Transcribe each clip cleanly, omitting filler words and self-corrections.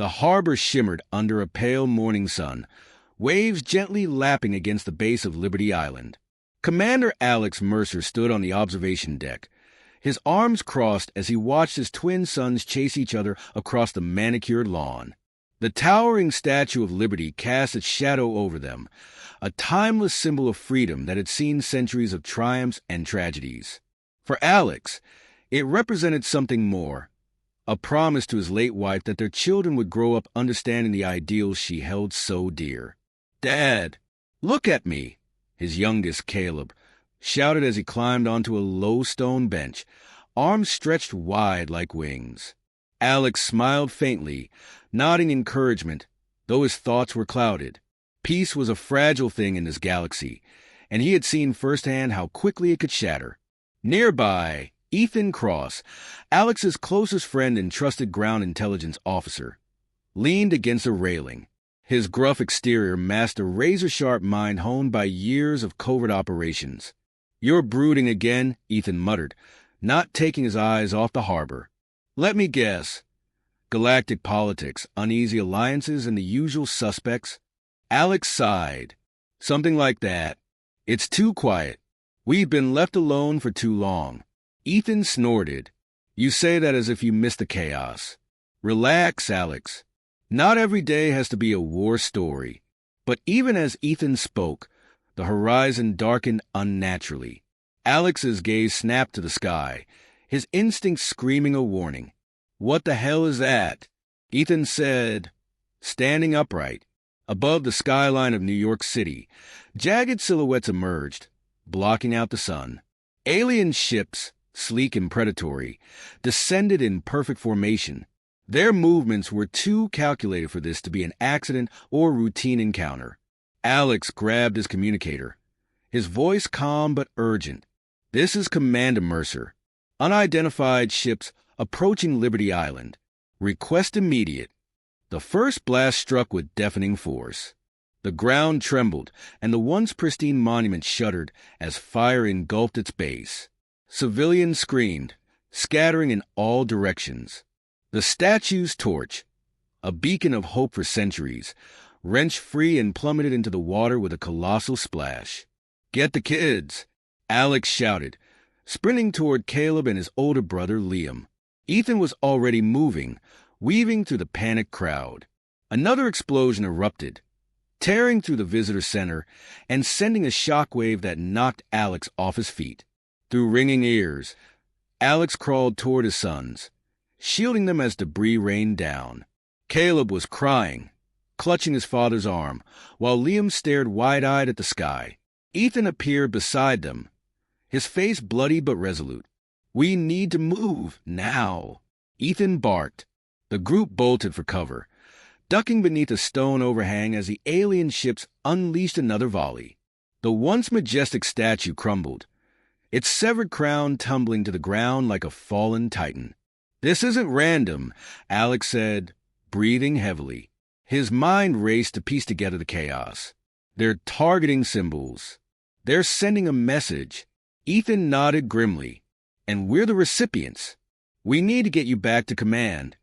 The harbor shimmered under a pale morning sun, waves gently lapping against the base of Liberty Island. Commander Alex Mercer stood on the observation deck, his arms crossed as he watched his twin sons chase each other across the manicured lawn. The towering Statue of Liberty cast its shadow over them, a timeless symbol of freedom that had seen centuries of triumphs and tragedies. For Alex, it represented something more, a promise to his late wife that their children would grow up understanding the ideals she held so dear. "Dad, look at me," his youngest, Caleb, shouted as he climbed onto a low stone bench, arms stretched wide like wings. Alex smiled faintly, nodding encouragement, though his thoughts were clouded. Peace was a fragile thing in this galaxy, and he had seen firsthand how quickly it could shatter. Nearby, Ethan Cross, Alex's closest friend and trusted ground intelligence officer, leaned against a railing. His gruff exterior masked a razor-sharp mind honed by years of covert operations. "You're brooding again," Ethan muttered, not taking his eyes off the harbor. "Let me guess. Galactic politics, uneasy alliances, and the usual suspects?" Alex sighed. "Something like that. It's too quiet. We've been left alone for too long." Ethan snorted. "You say that as if you missed the chaos." "Relax, Alex. Not every day has to be a war story." But even as Ethan spoke, the horizon darkened unnaturally. Alex's gaze snapped to the sky, his instincts screaming a warning. "What the hell is that?" Ethan said, standing upright. Above the skyline of New York City, jagged silhouettes emerged, blocking out the sun. Alien ships, sleek and predatory, descended in perfect formation. Their movements were too calculated for this to be an accident or routine encounter. Alex grabbed his communicator, his voice calm but urgent. "This is Commander Mercer. Unidentified ships approaching Liberty Island. Request immediate." The first blast struck with deafening force. The ground trembled, and the once pristine monument shuddered as fire engulfed its base. Civilians screamed, scattering in all directions. The statue's torch, a beacon of hope for centuries, wrenched free and plummeted into the water with a colossal splash. "Get the kids!" Alex shouted, sprinting toward Caleb and his older brother, Liam. Ethan was already moving, weaving through the panicked crowd. Another explosion erupted, tearing through the visitor center and sending a shockwave that knocked Alex off his feet. Through ringing ears, Alex crawled toward his sons, shielding them as debris rained down. Caleb was crying, clutching his father's arm, while Liam stared wide-eyed at the sky. Ethan appeared beside them, his face bloody but resolute. "We need to move, now," Ethan barked. The group bolted for cover, ducking beneath a stone overhang as the alien ships unleashed another volley. The once majestic statue crumbled, its severed crown tumbling to the ground like a fallen titan. "This isn't random," Alex said, breathing heavily. His mind raced to piece together the chaos. "They're targeting symbols. They're sending a message." Ethan nodded grimly. "And we're the recipients. We need to get you back to command."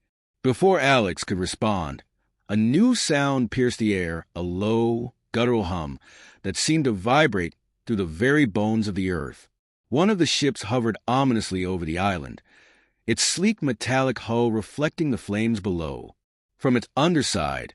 Before Alex could respond, a new sound pierced the air, a low, guttural hum that seemed to vibrate through the very bones of the earth. One of the ships hovered ominously over the island, its sleek metallic hull reflecting the flames below. From its underside,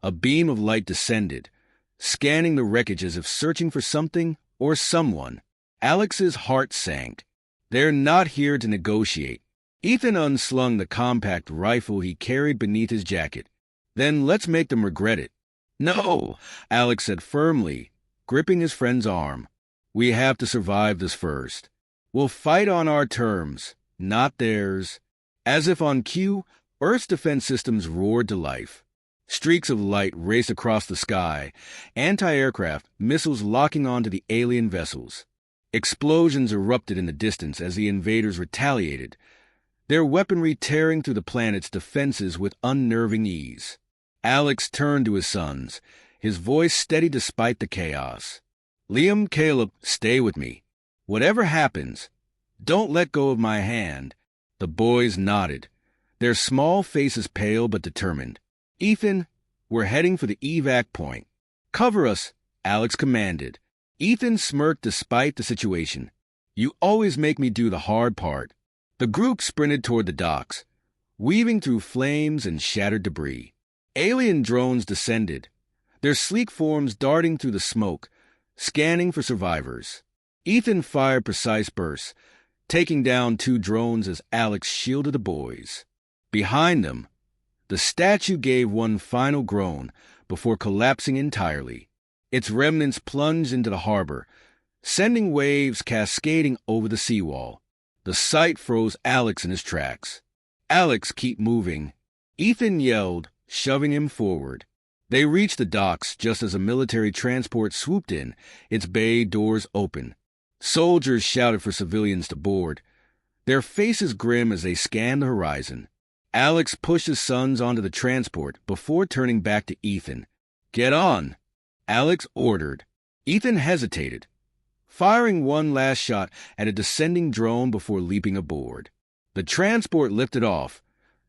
a beam of light descended, scanning the wreckage as if searching for something or someone. Alex's heart sank. "They're not here to negotiate." Ethan unslung the compact rifle he carried beneath his jacket. "Then let's make them regret it." "No," Alex said firmly, gripping his friend's arm. "We have to survive this first. We'll fight on our terms, not theirs." As if on cue, Earth's defense systems roared to life. Streaks of light raced across the sky, anti-aircraft missiles locking onto the alien vessels. Explosions erupted in the distance as the invaders retaliated, their weaponry tearing through the planet's defenses with unnerving ease. Alex turned to his sons, his voice steady despite the chaos. "Liam, Caleb, stay with me. Whatever happens, don't let go of my hand." The boys nodded, their small faces pale but determined. "Ethan, we're heading for the evac point. Cover us," Alex commanded. Ethan smirked despite the situation. "You always make me do the hard part." The group sprinted toward the docks, weaving through flames and shattered debris. Alien drones descended, their sleek forms darting through the smoke, scanning for survivors. Ethan fired precise bursts, taking down 2 drones as Alex shielded the boys. Behind them, the statue gave one final groan before collapsing entirely. Its remnants plunged into the harbor, sending waves cascading over the seawall. The sight froze Alex in his tracks. "Alex, keep moving," Ethan yelled, shoving him forward. They reached the docks just as a military transport swooped in, its bay doors open. Soldiers shouted for civilians to board, their faces grim as they scanned the horizon. Alex pushed his sons onto the transport before turning back to Ethan. "Get on," Alex ordered. Ethan hesitated, firing one last shot at a descending drone before leaping aboard. The transport lifted off,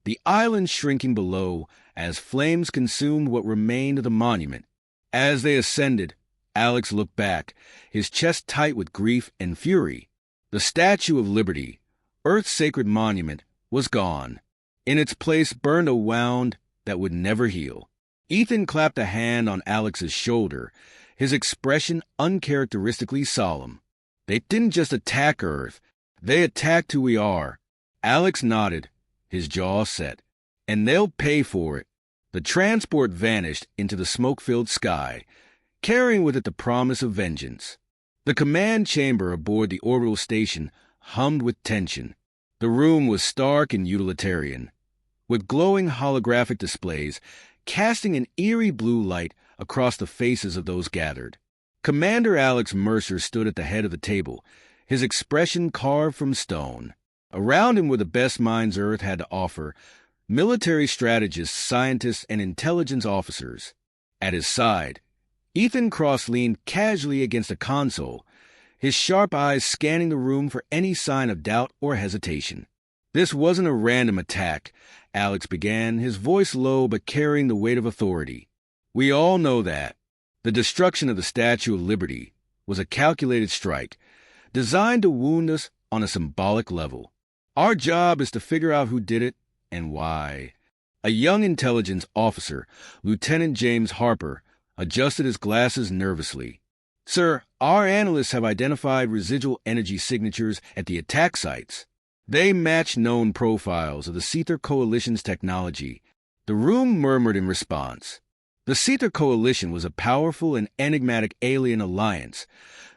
the island shrinking below as flames consumed what remained of the monument. As they ascended, Alex looked back, his chest tight with grief and fury. The Statue of Liberty, Earth's sacred monument, was gone. In its place burned a wound that would never heal. Ethan clapped a hand on Alex's shoulder, his expression uncharacteristically solemn. "They didn't just attack Earth, they attacked who we are." Alex nodded, his jaw set. "And they'll pay for it." The transport vanished into the smoke-filled sky, carrying with it the promise of vengeance. The command chamber aboard the orbital station hummed with tension. The room was stark and utilitarian, with glowing holographic displays casting an eerie blue light across the faces of those gathered. Commander Alex Mercer stood at the head of the table, his expression carved from stone. Around him were the best minds Earth had to offer, military strategists, scientists, and intelligence officers. At his side, Ethan Cross leaned casually against a console, his sharp eyes scanning the room for any sign of doubt or hesitation. "This wasn't a random attack," Alex began, his voice low but carrying the weight of authority. "We all know that. The destruction of the Statue of Liberty was a calculated strike, designed to wound us on a symbolic level. Our job is to figure out who did it and why." A young intelligence officer, Lieutenant James Harper, adjusted his glasses nervously. "Sir, our analysts have identified residual energy signatures at the attack sites. They match known profiles of the Seether Coalition's technology." The room murmured in response. The Seether Coalition was a powerful and enigmatic alien alliance,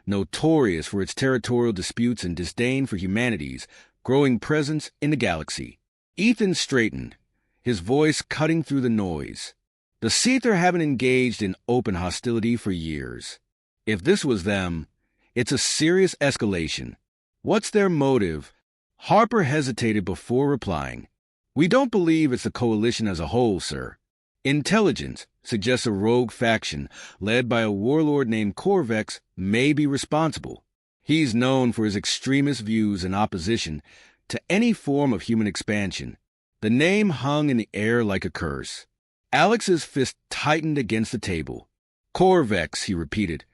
notorious for its territorial disputes and disdain for humanity's growing presence in the galaxy. Ethan straightened, his voice cutting through the noise. "The Seether haven't engaged in open hostility for years. If this was them, it's a serious escalation. What's their motive?" Harper hesitated before replying. "We don't believe it's the coalition as a whole, sir. Intelligence suggests a rogue faction led by a warlord named Corvex may be responsible. He's known for his extremist views and opposition to any form of human expansion." The name hung in the air like a curse. Alex's fist tightened against the table. "Corvex," he repeated,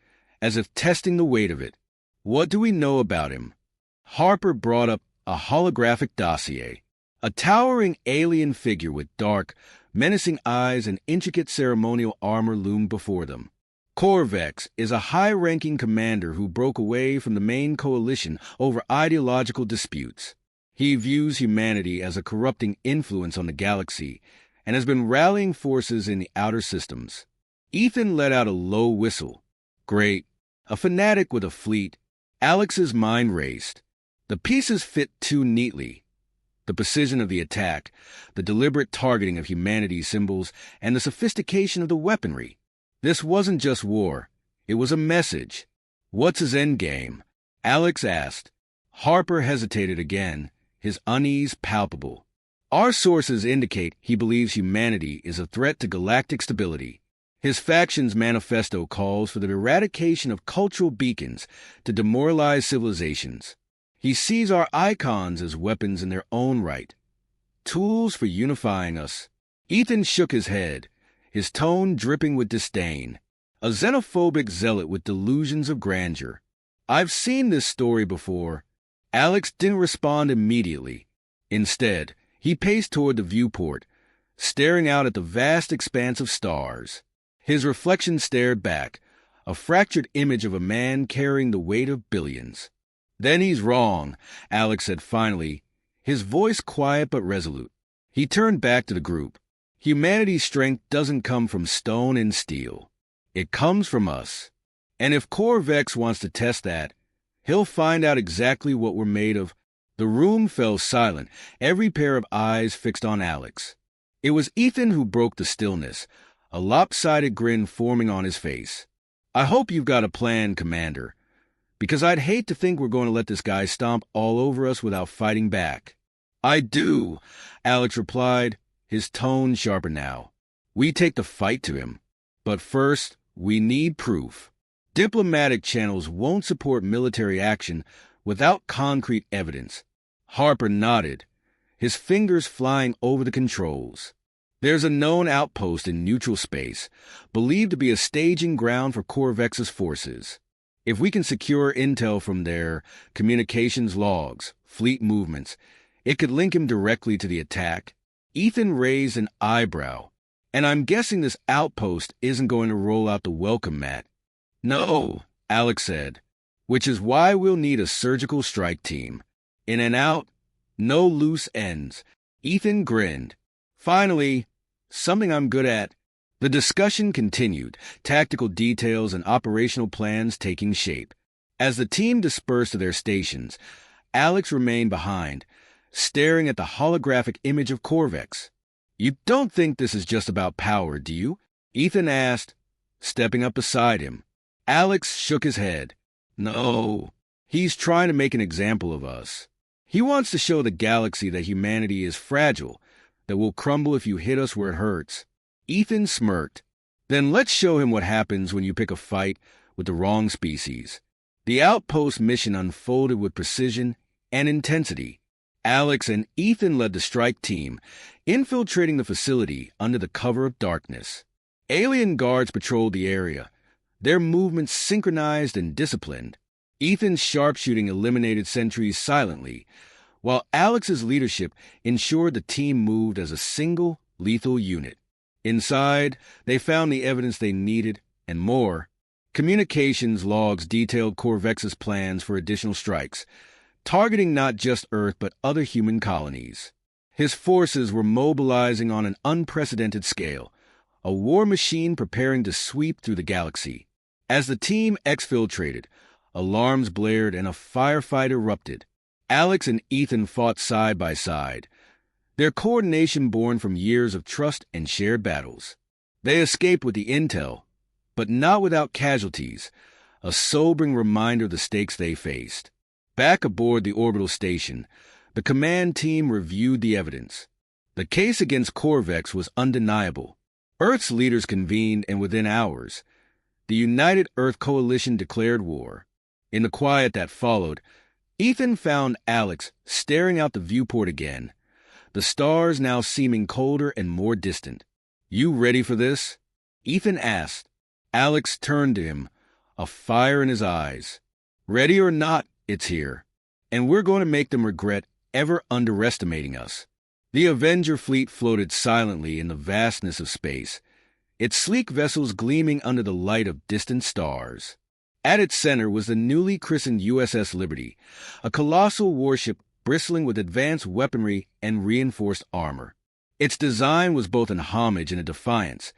as if testing the weight of it. "What do we know about him?" Harper brought up a holographic dossier. A towering alien figure with dark, menacing eyes and intricate ceremonial armor loomed before them. "Corvex is a high-ranking commander who broke away from the main coalition over ideological disputes. He views humanity as a corrupting influence on the galaxy and has been rallying forces in the outer systems." Ethan let out a low whistle. "Great. A fanatic with a fleet." Alex's mind raced. The pieces fit too neatly. The precision of the attack, the deliberate targeting of humanity's symbols, and the sophistication of the weaponry. This wasn't just war. It was a message. "What's his endgame?" Alex asked. Harper hesitated again, his unease palpable. "Our sources indicate he believes humanity is a threat to galactic stability. His faction's manifesto calls for the eradication of cultural beacons to demoralize civilizations. He sees our icons as weapons in their own right, tools for unifying us." Ethan shook his head, his tone dripping with disdain. A xenophobic zealot with delusions of grandeur. I've seen this story before. Alex didn't respond immediately. Instead, he paced toward the viewport, staring out at the vast expanse of stars. His reflection stared back, a fractured image of a man carrying the weight of billions. Then he's wrong, Alex said finally, his voice quiet but resolute. He turned back to the group. Humanity's strength doesn't come from stone and steel. It comes from us. And if Corvex wants to test that, he'll find out exactly what we're made of. The room fell silent, every pair of eyes fixed on Alex. It was Ethan who broke the stillness, a lopsided grin forming on his face. I hope you've got a plan, Commander, because I'd hate to think we're going to let this guy stomp all over us without fighting back. I do, Alex replied, his tone sharper now. We take the fight to him. But first, we need proof. Diplomatic channels won't support military action without concrete evidence. Harper nodded, his fingers flying over the controls. There's a known outpost in neutral space, believed to be a staging ground for Corvex's forces. If we can secure intel from their communications logs, fleet movements, it could link him directly to the attack. Ethan raised an eyebrow. And I'm guessing this outpost isn't going to roll out the welcome mat. No, Alex said, which is why we'll need a surgical strike team. In and out, no loose ends. Ethan grinned. Finally, something I'm good at. The discussion continued, tactical details and operational plans taking shape. As the team dispersed to their stations, Alex remained behind, staring at the holographic image of Corvex. You don't think this is just about power, do you? Ethan asked, stepping up beside him. Alex shook his head. No, he's trying to make an example of us. He wants to show the galaxy that humanity is fragile, that we'll crumble if you hit us where it hurts. Ethan smirked. Then let's show him what happens when you pick a fight with the wrong species. The outpost mission unfolded with precision and intensity. Alex and Ethan led the strike team, infiltrating the facility under the cover of darkness. Alien guards patrolled the area, their movements synchronized and disciplined. Ethan's sharpshooting eliminated sentries silently, while Alex's leadership ensured the team moved as a single, lethal unit. Inside, they found the evidence they needed and more. Communications logs detailed Corvex's plans for additional strikes, targeting not just Earth but other human colonies. His forces were mobilizing on an unprecedented scale, a war machine preparing to sweep through the galaxy. As the team exfiltrated, alarms blared and a firefight erupted. Alex and Ethan fought side by side, their coordination born from years of trust and shared battles. They escaped with the intel, but not without casualties, a sobering reminder of the stakes they faced. Back aboard the orbital station, the command team reviewed the evidence. The case against Corvex was undeniable. Earth's leaders convened, and within hours, the United Earth Coalition declared war. In the quiet that followed, Ethan found Alex staring out the viewport again, the stars now seeming colder and more distant. You ready for this? Ethan asked. Alex turned to him, a fire in his eyes. Ready or not, it's here, and we're going to make them regret ever underestimating us. The Avenger fleet floated silently in the vastness of space, its sleek vessels gleaming under the light of distant stars. At its center was the newly christened USS Liberty, a colossal warship bristling with advanced weaponry and reinforced armor. Its design was both an homage and a defiance,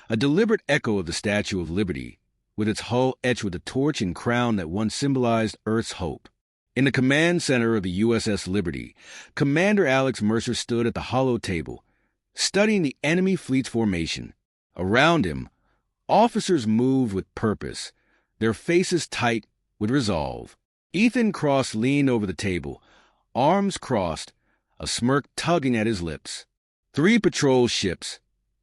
a deliberate echo of the Statue of Liberty, with its hull etched with the torch and crown that once symbolized Earth's hope. In the command center of the USS Liberty, Commander Alex Mercer stood at the hollow table, studying the enemy fleet's formation. Around him, officers moved with purpose, their faces tight with resolve. Ethan Cross leaned over the table, arms crossed, a smirk tugging at his lips. 3 patrol ships,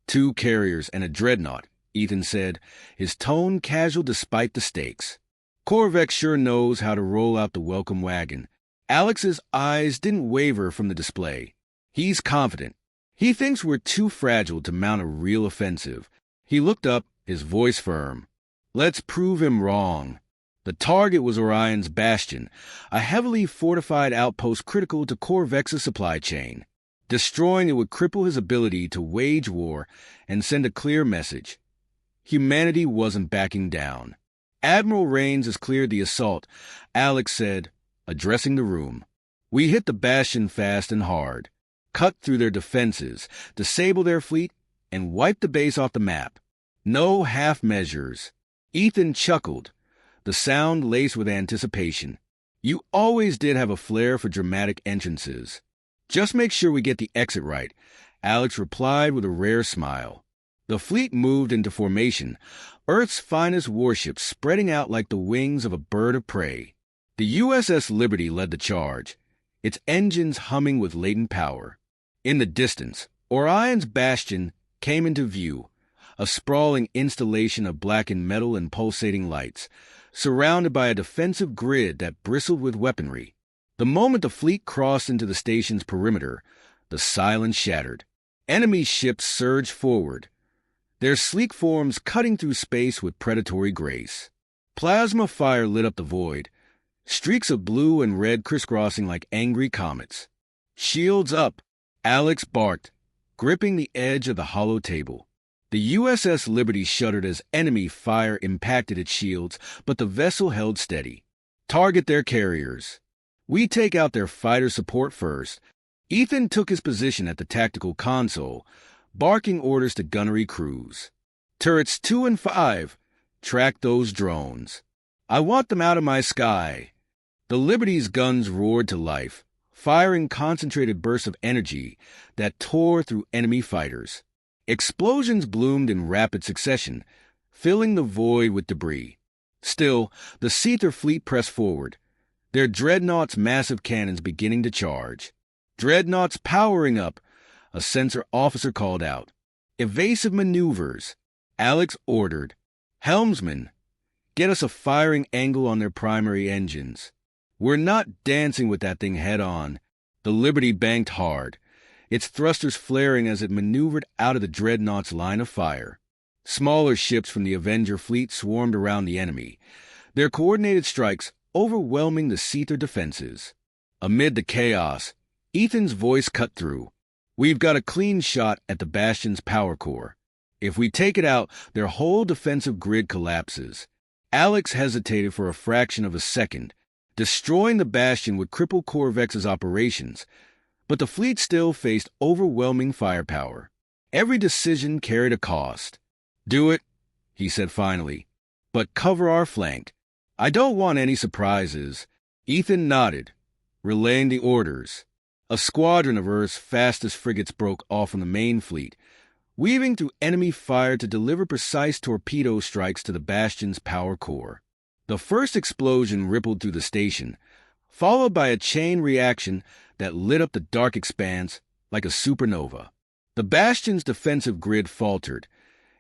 2 carriers, and a dreadnought, Ethan said, his tone casual despite the stakes. Corvex sure knows how to roll out the welcome wagon. Alex's eyes didn't waver from the display. He's confident. He thinks we're too fragile to mount a real offensive. He looked up, his voice firm. Let's prove him wrong. The target was Orion's Bastion, a heavily fortified outpost critical to Corvex's supply chain. Destroying it would cripple his ability to wage war and send a clear message. Humanity wasn't backing down. Admiral Raines has cleared the assault, Alex said, addressing the room. We hit the Bastion fast and hard, cut through their defenses, disable their fleet, and wipe the base off the map. No half measures. Ethan chuckled, the sound laced with anticipation. You always did have a flair for dramatic entrances. Just make sure we get the exit right, Alex replied with a rare smile. The fleet moved into formation, Earth's finest warships spreading out like the wings of a bird of prey. The USS Liberty led the charge, its engines humming with latent power. In the distance, Orion's Bastion came into view, a sprawling installation of blackened metal and pulsating lights, surrounded by a defensive grid that bristled with weaponry. The moment the fleet crossed into the station's perimeter, the silence shattered. Enemy ships surged forward, their sleek forms cutting through space with predatory grace. Plasma fire lit up the void, streaks of blue and red crisscrossing like angry comets. Shields up, Alex barked, gripping the edge of the hollow table. The USS Liberty shuddered as enemy fire impacted its shields, but the vessel held steady. Target their carriers. We take out their fighter support first. Ethan took his position at the tactical console, barking orders to gunnery crews. Turrets 2 and 5, track those drones. I want them out of my sky. The Liberty's guns roared to life, firing concentrated bursts of energy that tore through enemy fighters. Explosions bloomed in rapid succession, filling the void with debris. Still, the Seether fleet pressed forward, their dreadnoughts' massive cannons beginning to charge. Dreadnoughts powering up, a sensor officer called out. Evasive maneuvers, Alex ordered. Helmsman, get us a firing angle on their primary engines. We're not dancing with that thing head on. The Liberty banked hard, its thrusters flaring as it maneuvered out of the dreadnought's line of fire. Smaller ships from the Avenger fleet swarmed around the enemy, their coordinated strikes overwhelming the Seether defenses. Amid the chaos, Ethan's voice cut through. We've got a clean shot at the Bastion's power core. If we take it out, their whole defensive grid collapses. Alex hesitated for a fraction of a second. Destroying the Bastion would cripple Corvex's operations, but the fleet still faced overwhelming firepower. Every decision carried a cost. Do it, he said finally, but cover our flank. I don't want any surprises. Ethan nodded, relaying the orders. A squadron of Earth's fastest frigates broke off from the main fleet, weaving through enemy fire to deliver precise torpedo strikes to the Bastion's power core. The first explosion rippled through the station, followed by a chain reaction that lit up the dark expanse like a supernova. The Bastion's defensive grid faltered,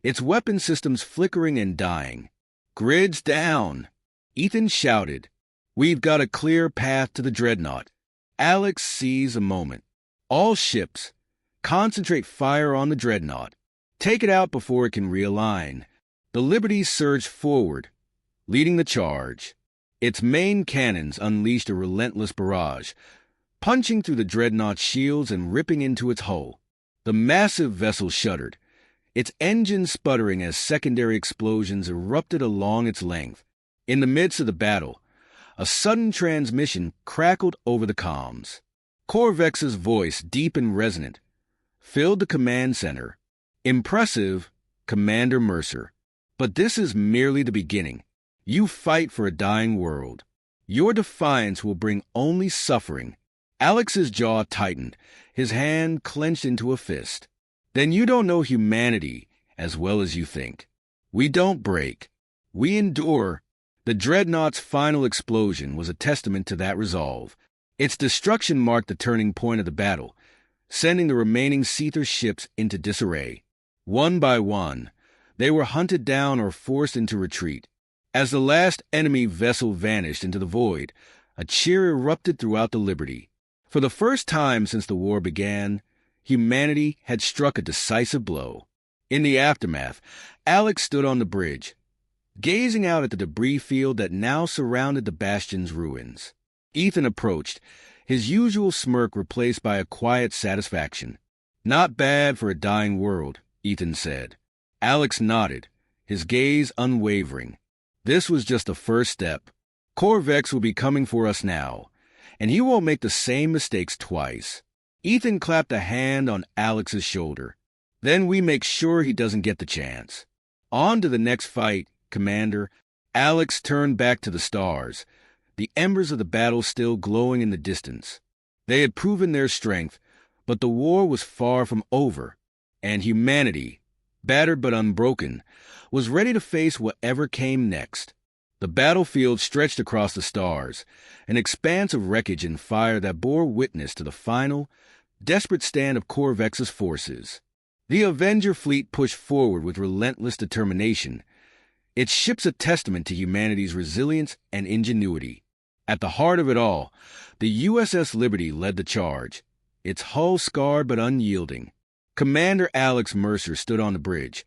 its weapon systems flickering and dying. Grids down! Ethan shouted. We've got a clear path to the dreadnought. Alex seized a moment. All ships, concentrate fire on the dreadnought. Take it out before it can realign. The Liberty surged forward, leading the charge. Its main cannons unleashed a relentless barrage, punching through the dreadnought's shields and ripping into its hull. The massive vessel shuddered, its engines sputtering as secondary explosions erupted along its length. In the midst of the battle, a sudden transmission crackled over the comms. Corvex's voice, deep and resonant, filled the command center. Impressive, Commander Mercer. But this is merely the beginning. You fight for a dying world. Your defiance will bring only suffering. Alex's jaw tightened, his hand clenched into a fist. Then you don't know humanity as well as you think. We don't break. We endure. The dreadnought's final explosion was a testament to that resolve. Its destruction marked the turning point of the battle, sending the remaining Seether ships into disarray. One by one, they were hunted down or forced into retreat. As the last enemy vessel vanished into the void, a cheer erupted throughout the Liberty. For the first time since the war began, Humanity had struck a decisive blow. In the aftermath, Alex stood on the bridge, gazing out at the debris field that now surrounded the bastion's ruins. Ethan approached, his usual smirk replaced by a quiet satisfaction. "Not bad for a dying world," Ethan said. Alex nodded, his gaze unwavering. This was just the first step. Corvex will be coming for us now, and he won't make the same mistakes twice. Ethan clapped a hand on Alex's shoulder. "Then we make sure he doesn't get the chance." On to the next fight, Commander. Alex turned back to the stars, the embers of the battle still glowing in the distance. They had proven their strength, but the war was far from over, and humanity, battered but unbroken, was ready to face whatever came next. The battlefield stretched across the stars, an expanse of wreckage and fire that bore witness to the final, desperate stand of Corvex's forces. The Avenger fleet pushed forward with relentless determination, its ships a testament to humanity's resilience and ingenuity. At the heart of it all, the USS Liberty led the charge, its hull scarred but unyielding. Commander Alex Mercer stood on the bridge,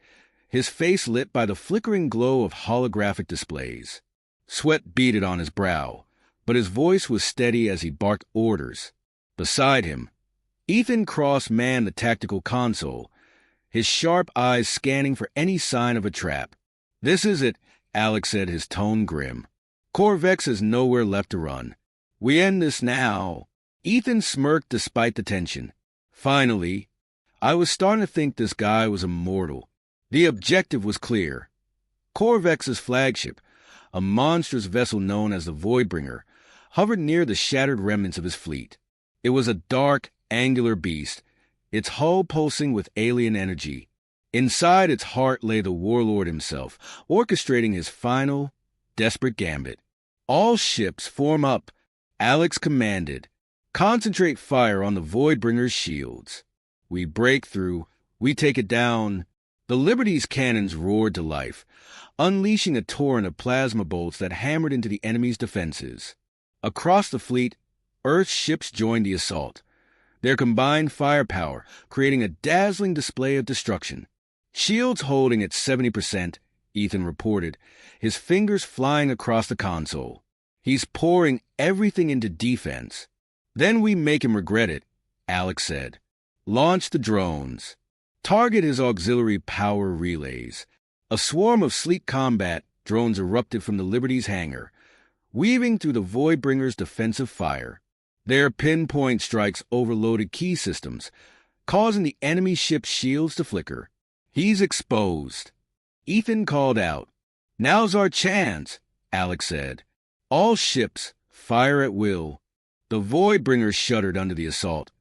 his face lit by the flickering glow of holographic displays. Sweat beaded on his brow, but his voice was steady as he barked orders. Beside him, Ethan Cross manned the tactical console, his sharp eyes scanning for any sign of a trap. "This is it," Alex said, his tone grim. "Corvex has nowhere left to run. We end this now." Ethan smirked despite the tension. "Finally, I was starting to think this guy was immortal." The objective was clear. Corvex's flagship, a monstrous vessel known as the Voidbringer, hovered near the shattered remnants of his fleet. It was a dark, angular beast, its hull pulsing with alien energy. Inside its heart lay the warlord himself, orchestrating his final, desperate gambit. "All ships form up," Alex commanded. "Concentrate fire on the Voidbringer's shields. We break through, we take it down." The Liberty's cannons roared to life, unleashing a torrent of plasma bolts that hammered into the enemy's defenses. Across the fleet, Earth's ships joined the assault, their combined firepower creating a dazzling display of destruction. "Shields holding at 70%, Ethan reported, his fingers flying across the console. "He's pouring everything into defense." "Then we make him regret it," Alex said. "Launch the drones. Target his auxiliary power relays." A swarm of sleek combat drones erupted from the Liberty's hangar, weaving through the Voidbringer's defensive fire. Their pinpoint strikes overloaded key systems, causing the enemy ship's shields to flicker. "He's exposed," Ethan called out. "Now's our chance," Alex said. "All ships, fire at will." The Voidbringer shuddered under the assault,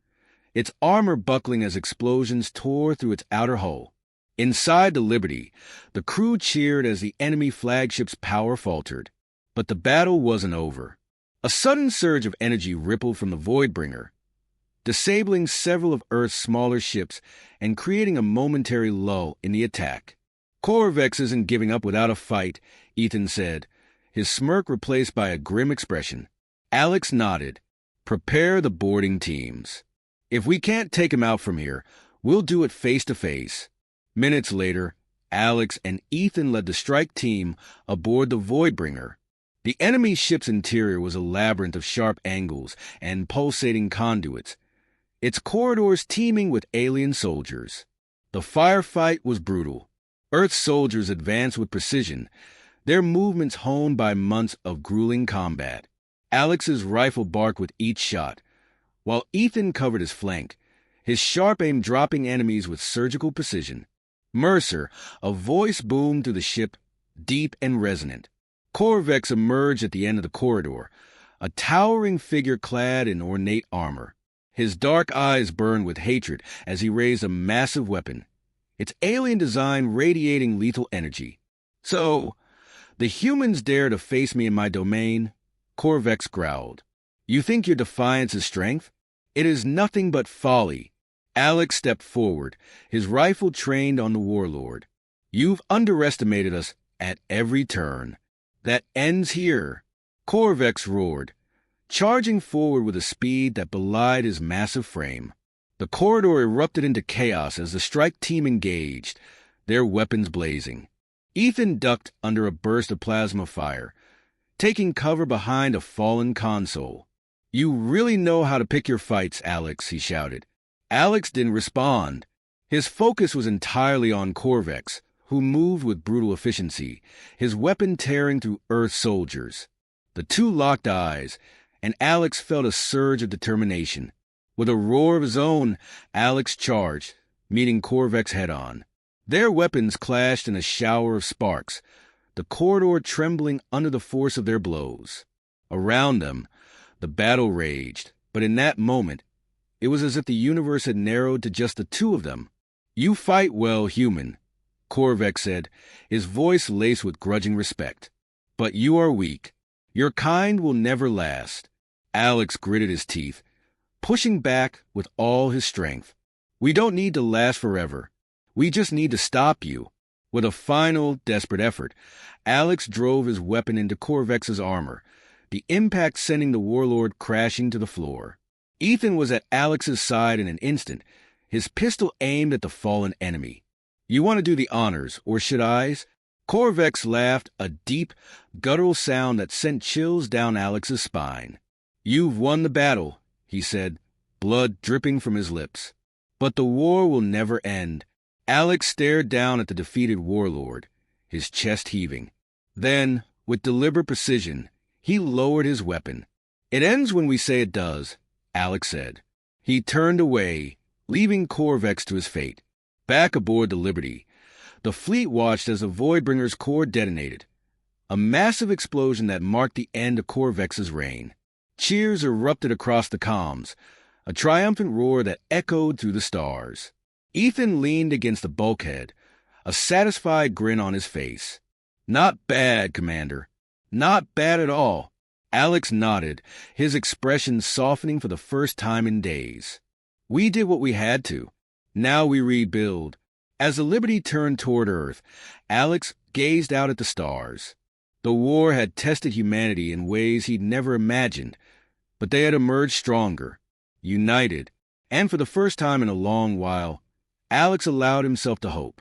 its armor buckling as explosions tore through its outer hull. Inside the Liberty, the crew cheered as the enemy flagship's power faltered. But the battle wasn't over. A sudden surge of energy rippled from the Voidbringer, disabling several of Earth's smaller ships and creating a momentary lull in the attack. "Corvex isn't giving up without a fight," Ethan said, his smirk replaced by a grim expression. Alex nodded. "Prepare the boarding teams. If we can't take him out from here, we'll do it face to face." Minutes later, Alex and Ethan led the strike team aboard the Voidbringer. The enemy ship's interior was a labyrinth of sharp angles and pulsating conduits, its corridors teeming with alien soldiers. The firefight was brutal. Earth's soldiers advanced with precision, their movements honed by months of grueling combat. Alex's rifle barked with each shot, while Ethan covered his flank, his sharp aim dropping enemies with surgical precision. "Mercer," a voice boomed through the ship, deep and resonant. Corvex emerged at the end of the corridor, a towering figure clad in ornate armor. His dark eyes burned with hatred as he raised a massive weapon, its alien design radiating lethal energy. "So, the humans dare to face me in my domain?" Corvex growled. "You think your defiance is strength? It is nothing but folly." Alex stepped forward, his rifle trained on the warlord. "You've underestimated us at every turn. That ends here." Corvex roared, charging forward with a speed that belied his massive frame. The corridor erupted into chaos as the strike team engaged, their weapons blazing. Ethan ducked under a burst of plasma fire, taking cover behind a fallen console. "You really know how to pick your fights, Alex," he shouted. Alex didn't respond. His focus was entirely on Corvex, who moved with brutal efficiency, his weapon tearing through Earth soldiers. The two locked eyes, and Alex felt a surge of determination. With a roar of his own, Alex charged, meeting Corvex head-on. Their weapons clashed in a shower of sparks, the corridor trembling under the force of their blows. Around them, the battle raged, but in that moment, it was as if the universe had narrowed to just the two of them. "You fight well, human," Corvex said, his voice laced with grudging respect. "But you are weak. Your kind will never last." Alex gritted his teeth, pushing back with all his strength. "We don't need to last forever. We just need to stop you." With a final, desperate effort, Alex drove his weapon into Corvex's armor, the impact sending the warlord crashing to the floor. Ethan was at Alex's side in an instant, his pistol aimed at the fallen enemy. "You want to do the honors, or should I?" Corvex laughed, a deep, guttural sound that sent chills down Alex's spine. "You've won the battle," he said, blood dripping from his lips. "But the war will never end." Alex stared down at the defeated warlord, his chest heaving. Then, with deliberate precision, he lowered his weapon. "It ends when we say it does," Alex said. He turned away, leaving Corvex to his fate. Back aboard the Liberty, the fleet watched as the Voidbringer's core detonated, a massive explosion that marked the end of Corvex's reign. Cheers erupted across the comms, a triumphant roar that echoed through the stars. Ethan leaned against the bulkhead, a satisfied grin on his face. "Not bad, Commander. Not bad at all." Alex nodded, his expression softening for the first time in days. "We did what we had to. Now we rebuild." As the Liberty turned toward Earth, Alex gazed out at the stars. The war had tested humanity in ways he'd never imagined, but they had emerged stronger, united, and for the first time in a long while, Alex allowed himself to hope.